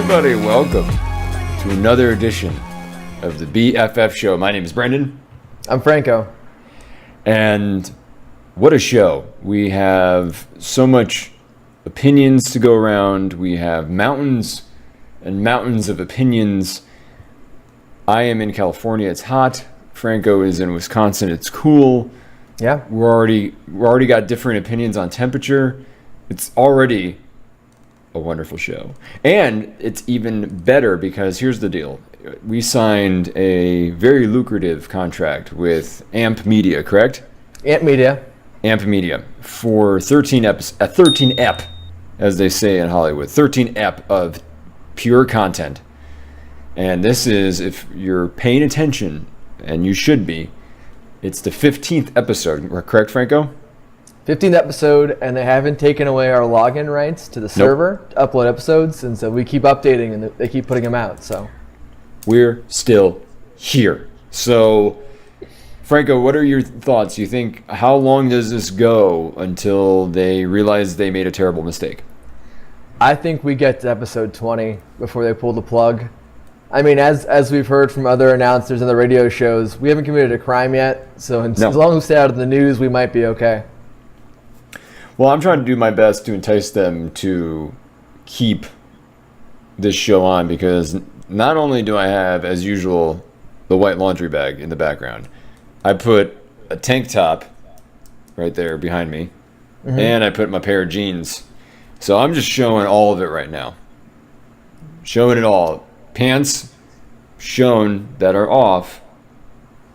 everybody. Welcome to another edition of the BFF show. My name is Brendan. I'm Franco. And what a show. We have so much opinions to go around. We have mountains and mountains of opinions. I am in California. It's hot. Franco is in Wisconsin. It's cool. Yeah. We're already got different opinions on temperature. It's already a wonderful show. And it's even better because here's the deal. We signed a very lucrative contract with Amp Media, correct? Amp Media. Amp Media for 13 ep, as they say in Hollywood. 13 ep of pure content. And this is, if you're paying attention, and you should be, it's the 15th episode, correct, Franco? 15th episode, and they haven't taken away our login rights to the server to upload episodes, and so we keep updating and they keep putting them out. So we're still here. So, Franco, what are your thoughts? You think, how long does this go until they realize they made a terrible mistake? I think we get to episode 20 before they pull the plug. I mean, as we've heard from other announcers on the radio shows, we haven't committed a crime yet, so as long as we stay out of the news, we might be okay. Well, I'm trying to do my best to entice them to keep this show on because not only do I have, as usual, the white laundry bag in the background, I put a tank top right there behind me, and I put my pair of jeans. So I'm just showing all of it right now. Showing it all. Pants shown that are off,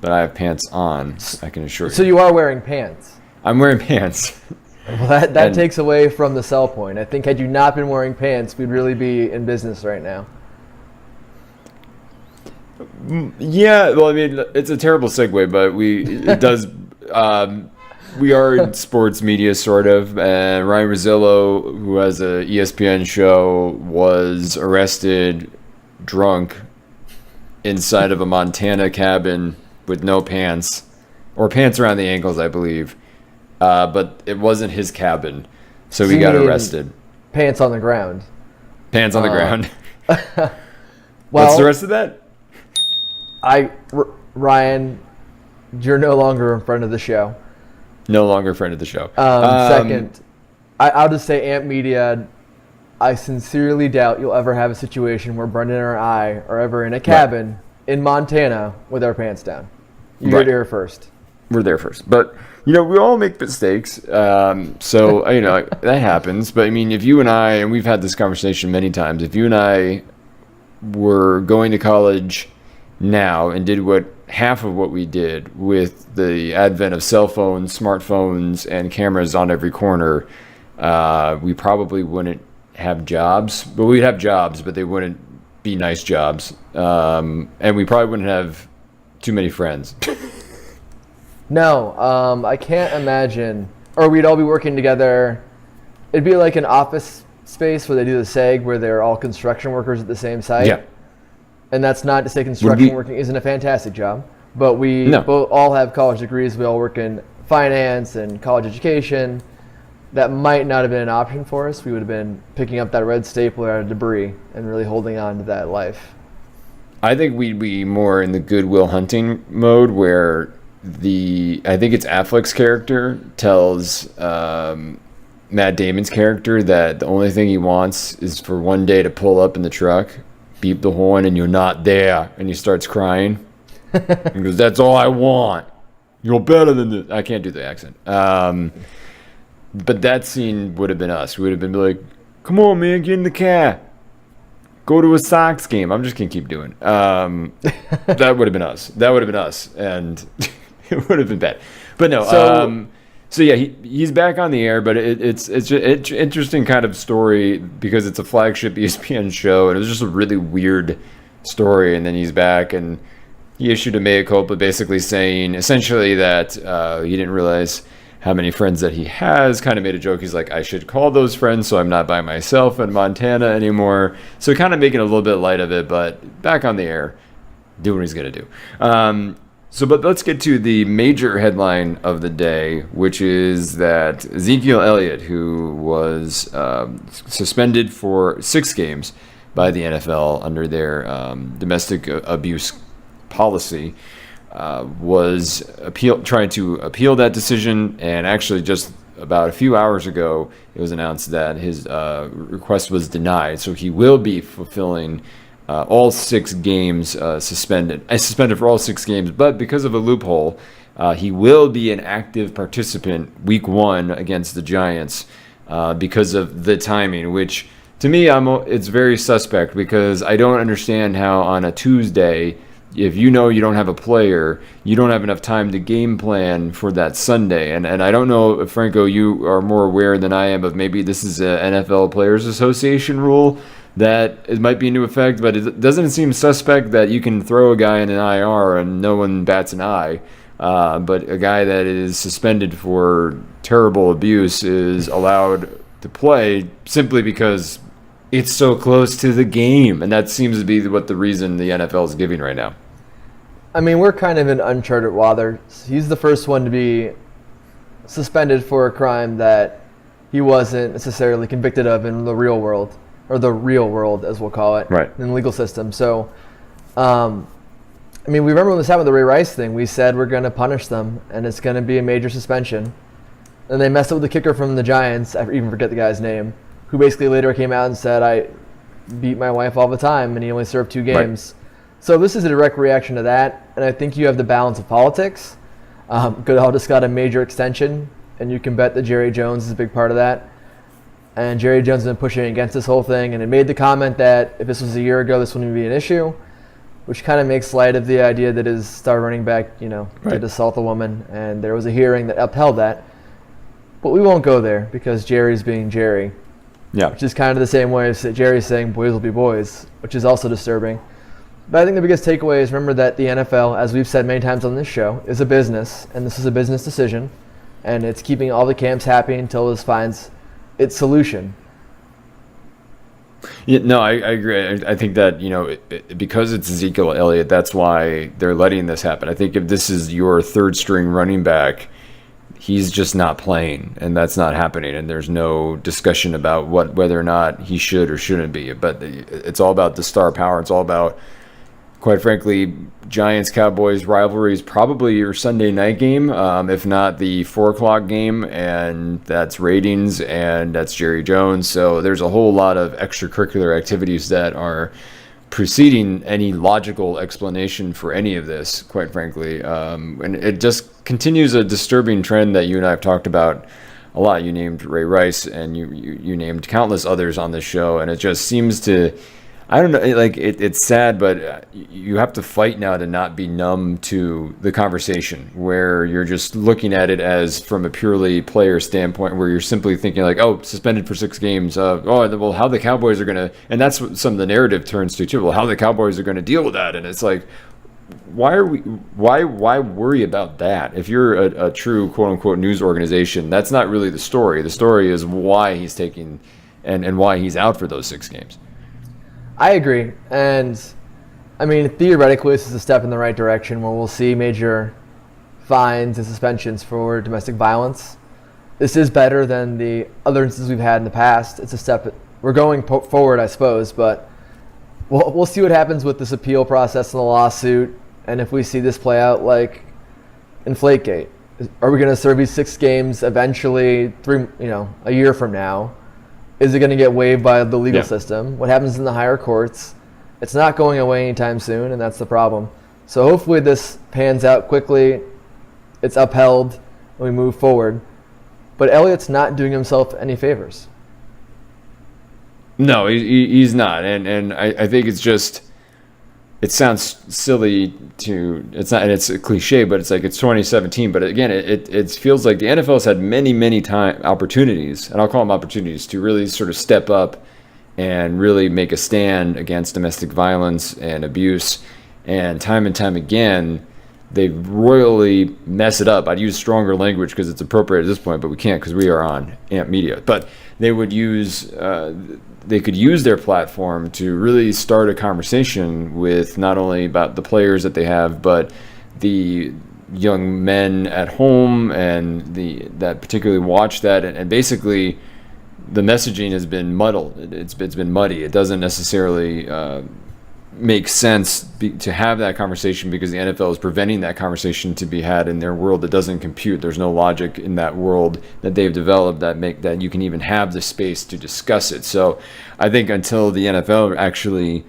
but I have pants on, I can assure you. So you are wearing pants? I'm wearing pants. Well, that takes away from the sell point. I think had you not been wearing pants, we'd really be in business right now. Yeah, well, I mean, it's a terrible segue, but we are in sports media, sort of, and Ryan Rosillo, who has a ESPN show, was arrested drunk inside of a Montana cabin with no pants, or pants around the ankles, I believe. But it wasn't his cabin, so he got arrested. Pants on the ground. Pants on the ground. Well, what's the rest of that? Ryan, you're no longer a friend of the show. No longer a friend of the show. Second, I'll just say Amp Media, I sincerely doubt you'll ever have a situation where Brendan or I are ever in a cabin in Montana with our pants down. You're there first. We're there first. But, we all make mistakes. So, that happens. But, I mean, if you and I, and we've had this conversation many times, if you and I were going to college now and did half of what we did with the advent of cell phones, smartphones, and cameras on every corner, we probably wouldn't have jobs. But we'd have jobs, but they wouldn't be nice jobs. And we probably wouldn't have too many friends. No, I can't imagine. Or we'd all be working together. It'd be like an office space where they do the SEG, where they're all construction workers at the same site. Yeah. And that's not to say construction working isn't a fantastic job, but we both all have college degrees. We all work in finance and college education. That might not have been an option for us. We would have been picking up that red stapler out of debris and really holding on to that life. I think we'd be more in the Goodwill Hunting mode where I think it's Affleck's character tells Matt Damon's character that the only thing he wants is for one day to pull up in the truck, beep the horn, and you're not there, and he starts crying. He goes, "That's all I want. You're better than this." I can't do the accent. But that scene would have been us. We would have been like, "Come on, man, get in the car. Go to a Sox game." I'm just going to keep doing. That would have been us. And it would have been bad. But no. So yeah, he's back on the air, but it's an interesting kind of story because it's a flagship ESPN show, and it was just a really weird story. And then he's back, and he issued a mea culpa, basically saying essentially that he didn't realize how many friends that he has. Kind of made a joke. He's like, I should call those friends so I'm not by myself in Montana anymore. So kind of making a little bit light of it, but back on the air, doing what he's going to do. But let's get to the major headline of the day, which is that Ezekiel Elliott, who was suspended for 6 games by the NFL under their domestic abuse policy, was trying to appeal that decision. And actually, just about a few hours ago, it was announced that his request was denied. So he will be fulfilling all 6 games suspended for all 6 games. But because of a loophole, he will be an active participant week 1 against the Giants because of the timing, which to me, it's very suspect, because I don't understand how on a Tuesday, if you know you don't have a player, you don't have enough time to game plan for that Sunday. And I don't know if, Franco, you are more aware than I am of maybe this is an NFL Players Association rule that it might be into effect, but it doesn't seem suspect that you can throw a guy in an IR and no one bats an eye. But a guy that is suspended for terrible abuse is allowed to play simply because it's so close to the game. And that seems to be what the reason the NFL is giving right now. I mean, we're kind of in uncharted waters. He's the first one to be suspended for a crime that he wasn't necessarily convicted of in the real world, or the real world, as we'll call it, right, in the legal system. So, I mean, we remember when this happened with the Ray Rice thing, we said we're going to punish them, and it's going to be a major suspension. And they messed up with the kicker from the Giants, I even forget the guy's name, who basically later came out and said, I beat my wife all the time, and he only served 2 games. Right. So this is a direct reaction to that, and I think you have the balance of politics. Goodell just got a major extension, and you can bet that Jerry Jones is a big part of that. And Jerry Jones has been pushing against this whole thing, and it made the comment that if this was a year ago, this wouldn't be an issue, which kind of makes light of the idea that his star running back, did assault a woman, and there was a hearing that upheld that. But we won't go there, because Jerry's being Jerry. Yeah. Which is kind of the same way as Jerry's saying boys will be boys, which is also disturbing. But I think the biggest takeaway is remember that the NFL, as we've said many times on this show, is a business, and this is a business decision, and it's keeping all the camps happy until this finds its solution. Yeah, no, I agree. I think that, because it's Ezekiel Elliott, that's why they're letting this happen. I think if this is your third string running back, he's just not playing, and that's not happening, and there's no discussion about whether or not he should or shouldn't be. But it's all about the star power. It's all about, quite frankly, Giants-Cowboys rivalry is probably your Sunday night game, if not the 4 o'clock game, and that's ratings, and that's Jerry Jones. So there's a whole lot of extracurricular activities that are preceding any logical explanation for any of this, quite frankly. And it just continues a disturbing trend that you and I have talked about a lot. You named Ray Rice, and you named countless others on this show, and it just seems to, I don't know, it's sad, but you have to fight now to not be numb to the conversation, where you're just looking at it as from a purely player standpoint, where you're simply thinking suspended for 6 games. Well, how the Cowboys are going to, and that's what some of the narrative turns to too. Well, how the Cowboys are going to deal with that. And it's like, why worry about that? If you're a true quote unquote news organization, that's not really the story. The story is why he's taking and why he's out for those 6 games. I agree, and I mean, theoretically, this is a step in the right direction where we'll see major fines and suspensions for domestic violence. This is better than the other instances we've had in the past. It's a step. We're going forward, I suppose, but we'll see what happens with this appeal process and the lawsuit, and if we see this play out like Inflategate. Are we going to serve these 6 games eventually, a year from now? Is it going to get waived by the legal system? What happens in the higher courts? It's not going away anytime soon, and that's the problem. So hopefully this pans out quickly, it's upheld, and we move forward. But Elliott's not doing himself any favors. No, he's not. And I think it's just, it sounds silly it's not, and it's a cliche, but it's like it's 2017. But again, it feels like the NFL has had many opportunities, and I'll call them opportunities, to really sort of step up and really make a stand against domestic violence and abuse. And time again, they royally mess it up. I'd use stronger language because it's appropriate at this point, but we can't because we are on AMP Media. But they would use they could use their platform to really start a conversation with not only about the players that they have, but the young men at home and that particularly watch that, and basically the messaging has been muddled. It's been muddy. It doesn't necessarily make sense to have that conversation because the NFL is preventing that conversation to be had in their world that doesn't compute. There's no logic in that world that they've developed that you can even have the space to discuss it. So I think until the NFL actually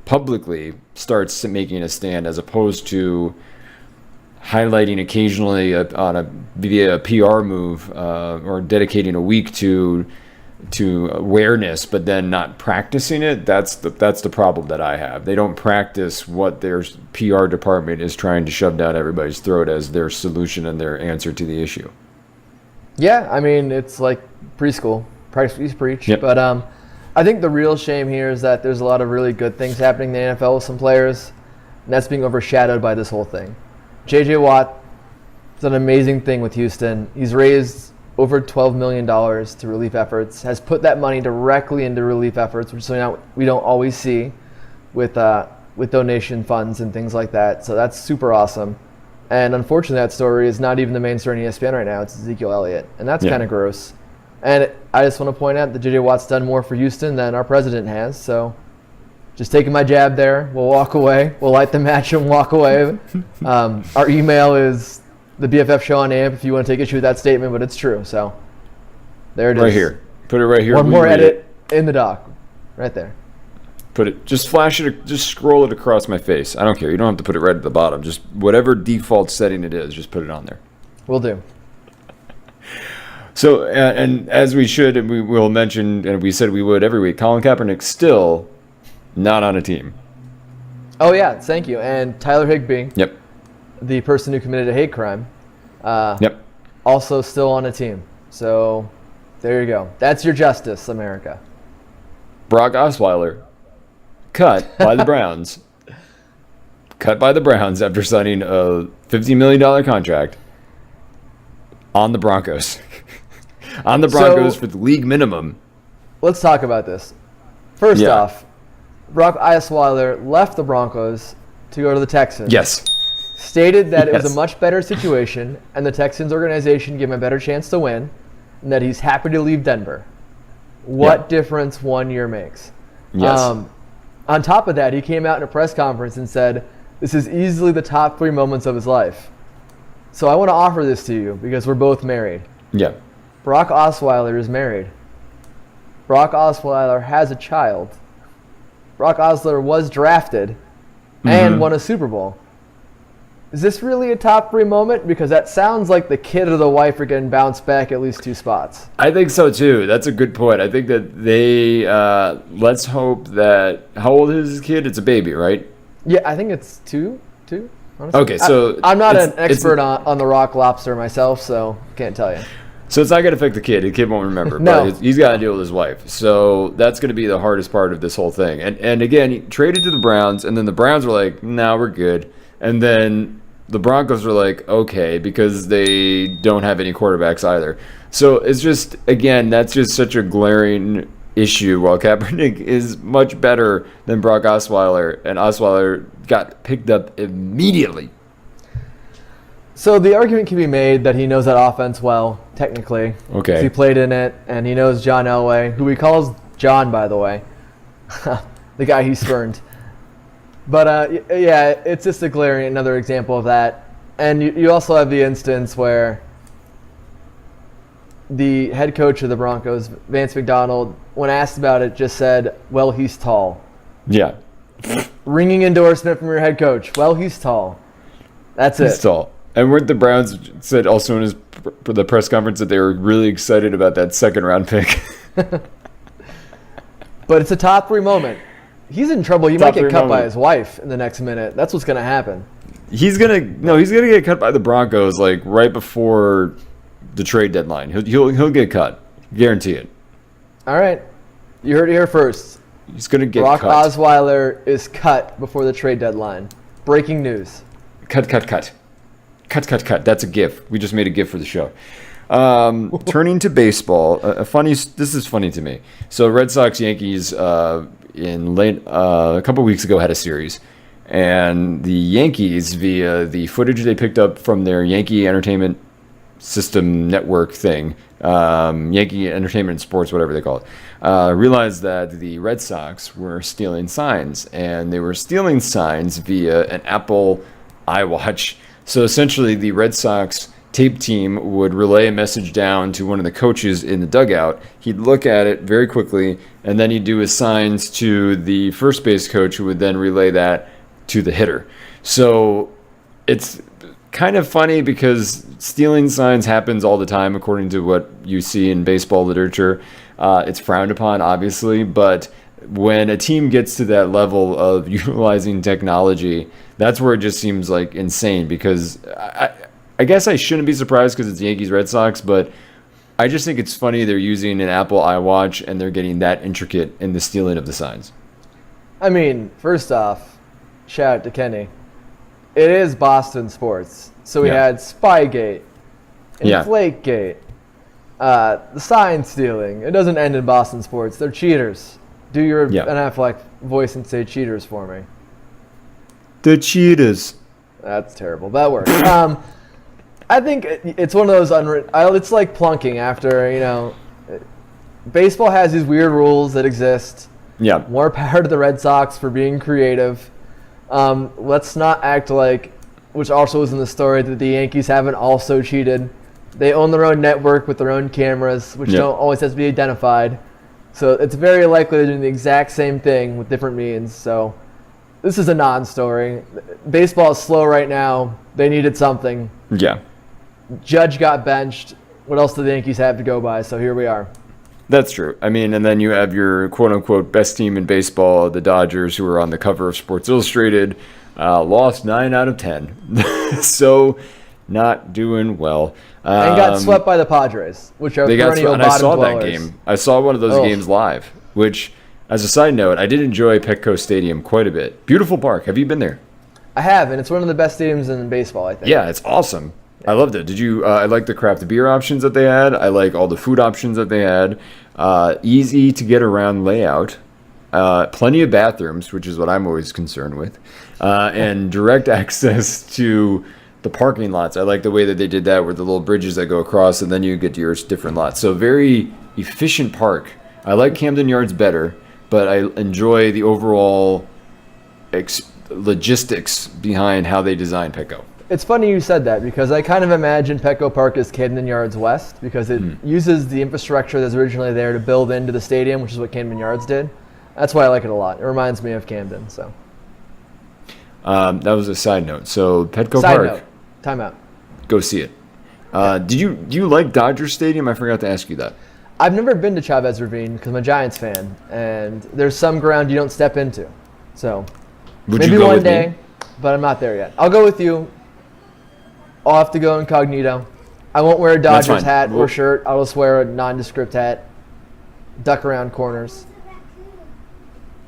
publicly starts making a stand, as opposed to highlighting occasionally via a PR move or dedicating a week to awareness, but then not practicing it, that's the problem that I have. They don't practice what their PR department is trying to shove down everybody's throat as their solution and their answer to the issue. Yeah, I mean, it's like preschool, practice, preach. Yep. But I think the real shame here is that there's a lot of really good things happening in the NFL with some players, and that's being overshadowed by this whole thing. J.J. Watt is an amazing thing with Houston. He's raised over $12 million to relief efforts, has put that money directly into relief efforts, which we don't always see with donation funds and things like that. So that's super awesome. And unfortunately, that story is not even the main story on ESPN right now. It's Ezekiel Elliott, and that's kind of gross. And I just want to point out that J.J. Watt's done more for Houston than our president has. So just taking my jab there. We'll walk away. We'll light the match and walk away. Our email is the BFF Show on AMP if you want to take issue with that statement, but it's true. So there it is. Right here. Put it right here. One more edit in the doc. Right there. Put it. Just flash it. Just scroll it across my face. I don't care. You don't have to put it right at the bottom. Just whatever default setting it is, just put it on there. Will do. So, and as we should, and we will mention, and we said we would every week, Colin Kaepernick still not on a team. Oh, yeah. Thank you. And Tyler Higbee. Yep. The person who committed a hate crime. Yep. Also still on a team. So there you go. That's your justice, America. Brock Osweiler, cut by the Browns. Cut by the Browns after signing a $50 million contract on the Broncos. On the Broncos for the league minimum. Let's talk about this. First off, Brock Osweiler left the Broncos to go to the Texans. Yes. Stated that it was a much better situation and the Texans organization gave him a better chance to win and that he's happy to leave Denver. What difference 1 year makes? Yes. On top of that, he came out in a press conference and said, this is easily the top 3 moments of his life. So I want to offer this to you because we're both married. Yeah. Brock Osweiler is married. Brock Osweiler has a child. Brock Osweiler was drafted and won a Super Bowl. Is this really a top 3 moment? Because that sounds like the kid or the wife are getting bounced back at least 2 spots. I think so too. That's a good point. I think that they, let's hope that, how old is his kid? It's a baby, right? Yeah, I think it's 2. Honestly. Okay, so I'm not an expert on the rock lobster myself, so can't tell you. So it's not going to affect the kid. The kid won't remember. No. But he's got to deal with his wife. So that's going to be the hardest part of this whole thing. And again, he traded to the Browns, and then the Browns were like, nah, we're good. And then the Broncos were like, okay, because they don't have any quarterbacks either. So it's just, again, that's just such a glaring issue. While Kaepernick is much better than Brock Osweiler, and Osweiler got picked up immediately. So the argument can be made that he knows that offense well, technically. Okay. He played in it, and he knows John Elway, who he calls John, by the way. The guy he spurned. But, yeah, it's just a glaring another example of that. And you also have the instance where the head coach of the Broncos, Vance McDonald, when asked about it, just said, well, he's tall. Yeah. Ringing endorsement from your head coach. Well, he's tall. That's it. He's tall. And weren't the Browns said also in the press conference that they were really excited about that second-round pick? But it's a top 3 moment. He's in trouble. He might get cut by his wife in the next minute. That's what's going to happen. He's gonna get cut by the Broncos like right before the trade deadline. He'll get cut. Guarantee it. All right. You heard it here first. He's gonna get Brock cut. Osweiler is cut before the trade deadline. Breaking news. Cut. That's a GIF. We just made a GIF for the show. Turning to baseball, this is funny to me. So Red Sox Yankees a couple weeks ago had a series, and the Yankees, via the footage they picked up from their Yankee Entertainment system network thing, Yankee Entertainment and Sports, whatever they call it, realized that the Red Sox were stealing signs, and they were stealing signs via an Apple iWatch. So essentially, the Red Sox tape team would relay a message down to one of the coaches in the dugout. He'd look at it very quickly, and then he'd do his signs to the first base coach, who would then relay that to the hitter. So it's kind of funny because stealing signs happens all the time, according to what you see in baseball literature. It's frowned upon, obviously, but when a team gets to that level of utilizing technology, that's where it just seems like insane, because I guess I shouldn't be surprised because it's Yankees Red Sox, but I just think it's funny they're using an Apple iWatch and they're getting that intricate in the stealing of the signs. I mean, first off, shout out to Kenny. It is Boston sports. So we had Spygate, Inflategate, the sign stealing. It doesn't end in Boston sports. They're cheaters. Do your Ben Affleck voice and say cheaters for me. The cheaters. That's terrible. That works. I think it's one of those unwritten. It's like plunking after, baseball has these weird rules that exist. Yeah. More power to the Red Sox for being creative. Let's not act like, which also was in the story, that the Yankees haven't also cheated. They own their own network with their own cameras, which don't always have to be identified. So it's very likely they're doing the exact same thing with different means. So this is a non-story. Baseball is slow right now. They needed something. Yeah. Judge got benched. What else do the Yankees have to go by? So here we are. That's true. I mean, and then you have your quote-unquote best team in baseball, the Dodgers, who are on the cover of Sports Illustrated, lost 9 out of 10. So not doing well. And got swept by the Padres, which are perennial bottom dwellers. I saw that game. I saw one of those games live, which, as a side note, I did enjoy Petco Stadium quite a bit. Beautiful park. Have you been there? I have, and it's one of the best stadiums in baseball, I think. Yeah, it's awesome. I loved it. Did you? I like the craft beer options that they had. I like all the food options that they had. Easy to get around layout. Plenty of bathrooms, which is what I'm always concerned with. And direct access to the parking lots. I like the way that they did that with the little bridges that go across, and then you get to your different lots. So very efficient park. I like Camden Yards better, but I enjoy the overall logistics behind how they design Petco. It's funny you said that, because I kind of imagine Petco Park as Camden Yards West, because it uses the infrastructure that's originally there to build into the stadium, which is what Camden Yards did. That's why I like it a lot. It reminds me of Camden. So that was a side note. So Petco side Park. Note. Time out. Go see it. Do you like Dodger Stadium? I forgot to ask you that. I've never been to Chavez Ravine because I'm a Giants fan, and there's some ground you don't step into. So maybe one day, but I'm not there yet. I'll go with you. I'll have to go incognito. I won't wear a Dodgers hat or shirt. I'll just wear a nondescript hat. Duck around corners.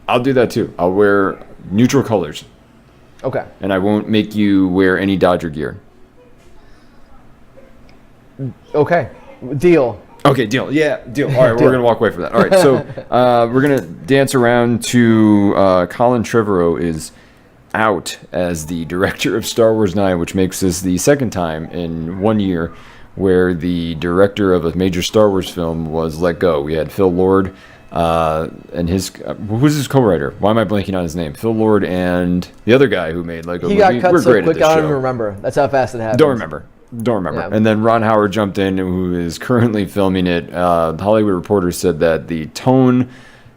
I'll do that too. I'll wear neutral colors. Okay. And I won't make you wear any Dodger gear. Okay. Deal. Okay, deal. Yeah, deal. All right, we're going to walk away from that. All right, so we're going to dance around to Colin Trevorrow is out as the director of Star Wars 9, which makes this the second time in 1 year where the director of a major Star Wars film was let go. We had Phil Lord and his who's his co-writer? Why am I blanking on his name? Phil Lord and the other guy who made Lego Movie. He got cut so quick, I don't even remember. That's how fast it happened. Don't remember. Yeah. And then Ron Howard jumped in, who is currently filming it. The Hollywood Reporter said that the tone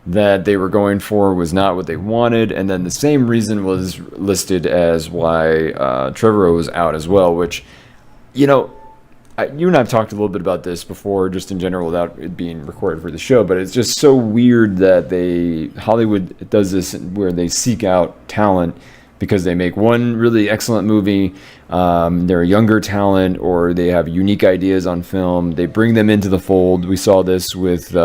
that they were going for was not what they wanted, and then the same reason was listed as why Trevorrow was out as well, which, you and I have talked a little bit about this before, just in general, without it being recorded for the show, but it's just so weird that Hollywood does this where they seek out talent because they make one really excellent movie, they're a younger talent, or they have unique ideas on film, they bring them into the fold. We saw this with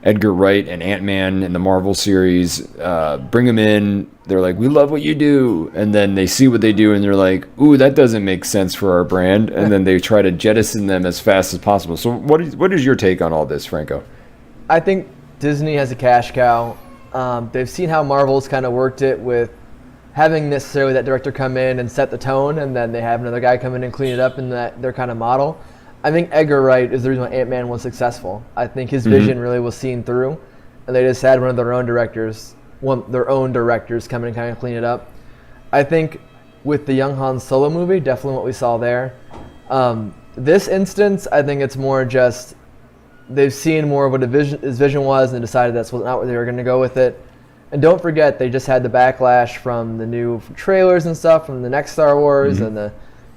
Edgar Wright and Ant-Man in the Marvel series. Bring them in, they're like, we love what you do, and then they see what they do and they're like, ooh, that doesn't make sense for our brand, and then they try to jettison them as fast as possible. So what is your take on all this, Franco? I think Disney has a cash cow. They've seen how Marvel's kind of worked it with having necessarily that director come in and set the tone, and then they have another guy come in and clean it up in their kind of model. I think Edgar Wright is the reason why Ant-Man was successful. I think his vision really was seen through, and they just had one of their own directors come in and kind of clean it up. I think with the young Han Solo movie, definitely what we saw there. This instance, I think it's more just they've seen more of what his vision was and decided that's not where they were going to go with it. And don't forget, they just had the backlash from the new trailers and stuff from the next Star Wars and the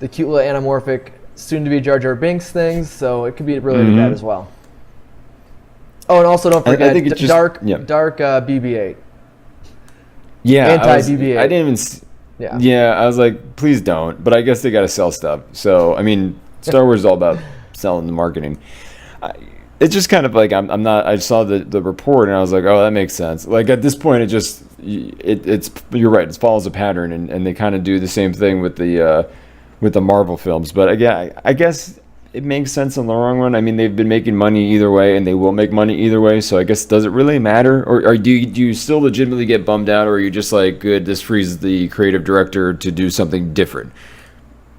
cute little anamorphic soon-to-be Jar Jar Binks things, so it could be related to that as well. Oh, and also don't forget dark BB-8. Yeah, anti-BB-8. I didn't even. Yeah, I was like, please don't. But I guess they got to sell stuff. So I mean, Star Wars is all about selling the marketing. It's just kind of like I'm not. I saw the report and I was like, oh, that makes sense. Like at this point, it's you're right. It follows a pattern, and they kind of do the same thing with the Marvel films. But again, I guess it makes sense in the long run. I mean, they've been making money either way, and they will make money either way. So I guess, does it really matter? Or do you still legitimately get bummed out, or are you just like, good, this frees the creative director to do something different?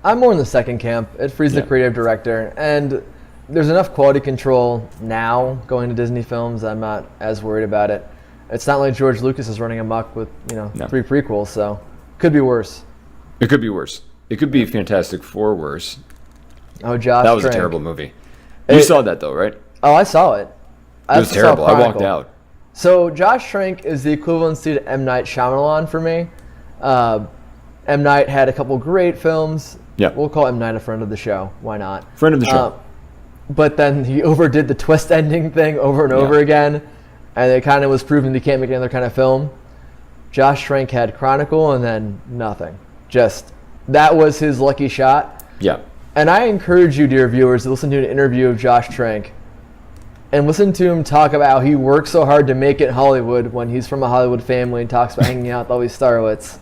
I'm more in the second camp. It frees the creative director. And there's enough quality control now going to Disney films. I'm not as worried about it. It's not like George Lucas is running amok with 3 prequels, so could be worse. It could be worse. It could be Fantastic Four worse. Oh, Josh That was Trank. a terrible movie. You saw that, though, right? Oh, I saw it. It was terrible. I walked out. So Josh Trank is the equivalency to M. Night Shyamalan for me. M. Night had a couple great films. Yeah. We'll call M. Night a friend of the show. Why not? Friend of the show. But then he overdid the twist ending thing over and over again, and it kind of was proven he can't make another kind of film. Josh Trank had Chronicle and then nothing. Just, that was his lucky shot. Yeah. And I encourage you, dear viewers, to listen to an interview of Josh Trank and listen to him talk about how he worked so hard to make it in Hollywood when he's from a Hollywood family and talks about hanging out with all these starlets.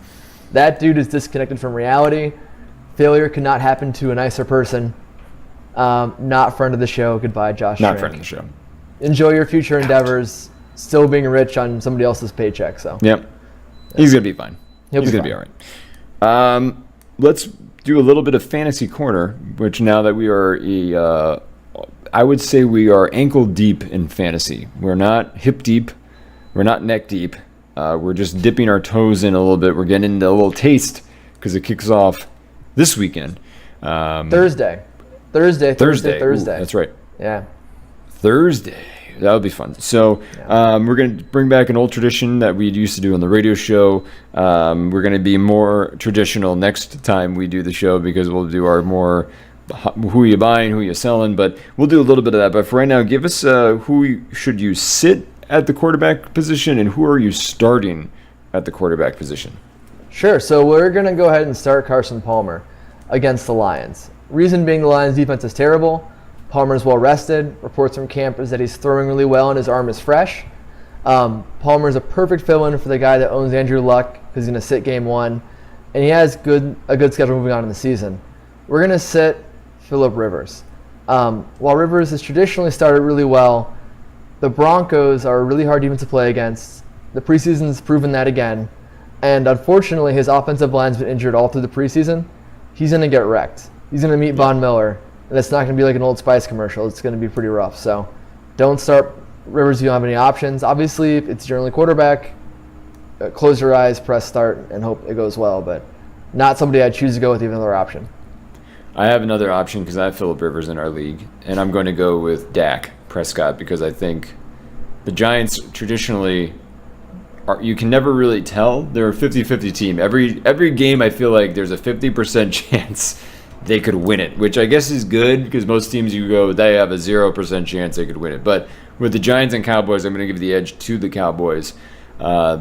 That dude is disconnected from reality. Failure could not happen to a nicer person. Not friend of the show. Goodbye, Josh Trank. Not friend of the show. Enjoy your future endeavors. Still being rich on somebody else's paycheck. So. Yep. He's going to be fine. He's going to be all right. Let's do a little bit of fantasy corner, which now that we are I would say we are ankle deep in fantasy. We're not hip deep. We're not neck deep. We're just dipping our toes in a little bit. We're getting into a little taste because it kicks off this weekend. Thursday. Ooh, that's right. Yeah. Thursday. That would be fun. So we're going to bring back an old tradition that we used to do on the radio show. We're going to be more traditional next time we do the show because we'll do our more who you buying, who you selling. But we'll do a little bit of that. But for right now, give us who should you sit at the quarterback position and who are you starting at the quarterback position? Sure. So we're going to go ahead and start Carson Palmer against the Lions. Reason being the Lions' defense is terrible. Palmer's well rested. Reports from camp is that he's throwing really well and his arm is fresh. Palmer's a perfect fill-in for the guy that owns Andrew Luck because he's going to sit game 1. And he has a good schedule moving on in the season. We're going to sit Phillip Rivers. While Rivers has traditionally started really well, the Broncos are a really hard defense to play against. The preseason's proven that again. And unfortunately, his offensive line's been injured all through the preseason. He's going to get wrecked. He's going to meet Von Miller, and it's not going to be like an Old Spice commercial. It's going to be pretty rough. So don't start Rivers if you don't have any options. Obviously, if it's your only quarterback, close your eyes, press start, and hope it goes well. But not somebody I'd choose to go with even another option. I have another option because I have Phillip Rivers in our league, and I'm going to go with Dak Prescott because I think the Giants traditionally you can never really tell. They're a 50-50 team. Every game I feel like there's a 50% chance they could win it, which I guess is good because most teams they have a 0% chance they could win it. But with the Giants and Cowboys, I'm going to give the edge to the Cowboys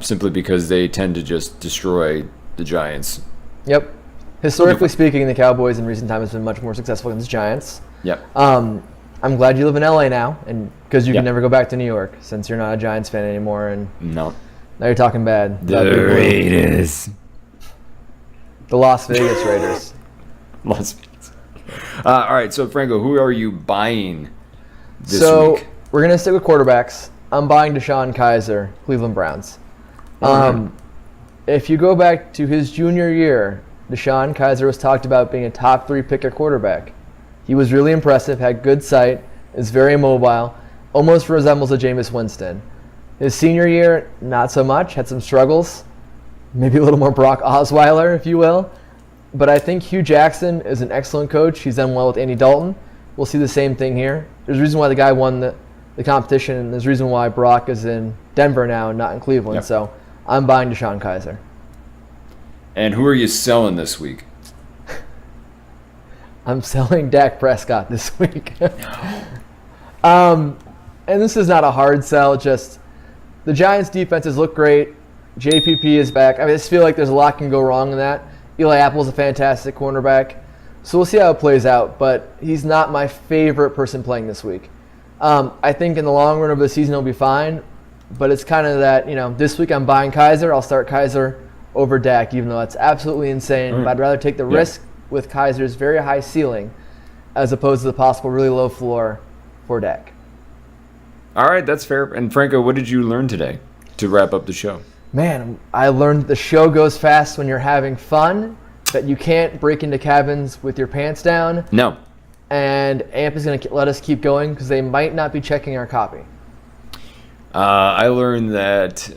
simply because they tend to just destroy the Giants. Yep. Historically speaking, the Cowboys in recent times have been much more successful against Giants. Yep. I'm glad you live in LA now, and because you can never go back to New York since you're not a Giants fan anymore. And no. Now you're talking bad. The Raiders. The Las Vegas Raiders. Las Vegas. All right, so Franco, who are you buying this week? So we're going to stick with quarterbacks. I'm buying Deshaun Kaiser, Cleveland Browns. If you go back to his junior year, DeShone Kizer was talked about being a top 3 pick at quarterback. He was really impressive, had good sight, is very mobile, almost resembles a Jameis Winston. His senior year, not so much, had some struggles, maybe a little more Brock Osweiler, if you will. But I think Hugh Jackson is an excellent coach. He's done well with Andy Dalton. We'll see the same thing here. There's a reason why the guy won the competition, and there's a reason why Brock is in Denver now and not in Cleveland. Yep. So I'm buying DeShone Kizer. And who are you selling this week? I'm selling Dak Prescott this week. And this is not a hard sell, just the Giants' defenses look great. JPP is back. I just feel like there's a lot can go wrong in that. Eli Apple's a fantastic cornerback. So we'll see how it plays out, but he's not my favorite person playing this week. I think in the long run of the season he'll be fine, but it's kind of that, this week I'm buying Kizer. I'll start Kizer over Dak, even though that's absolutely insane. But I'd rather take the risk with Kaiser's very high ceiling as opposed to the possible really low floor for Dak. All right, that's fair. And Franco, what did you learn today to wrap up the show? Man, I learned the show goes fast when you're having fun, that you can't break into cabins with your pants down. No. And AMP is going to let us keep going because they might not be checking our copy. I learned that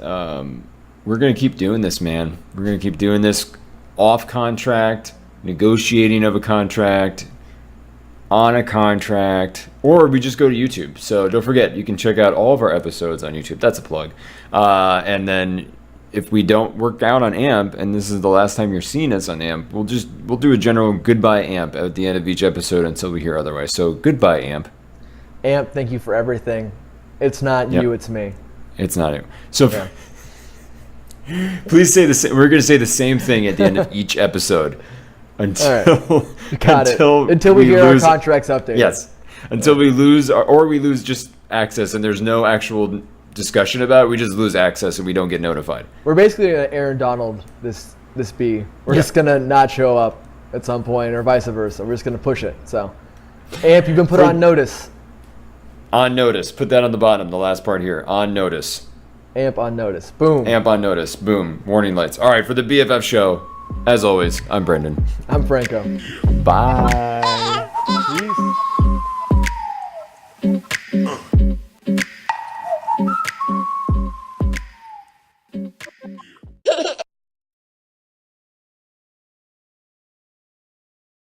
we're going to keep doing this, man. We're going to keep doing this off contract, negotiating of a contract, on a contract, or we just go to YouTube. So don't forget, you can check out all of our episodes on YouTube. That's a plug. And then if we don't work out on AMP, and this is the last time you're seeing us on AMP, we'll do a general goodbye AMP at the end of each episode until we hear otherwise. So goodbye AMP. AMP, thank you for everything. It's not you, it's me. It's not you. So please say the same. We're going to say the same thing at the end of each episode until we hear our contracts updated. Yes, until we lose or we lose just access, and there's no actual discussion about it. We just lose access and we don't get notified. We're basically going to Aaron Donald this B. We're just going to not show up at some point or vice versa. We're just going to push it. So, AMP, you've been put on notice. On notice. Put that on the bottom, the last part here. On notice. AMP on notice. Boom. AMP on notice. Boom. Warning lights. All right, for the BFF show, as always, I'm Brendan. I'm Franco. Bye.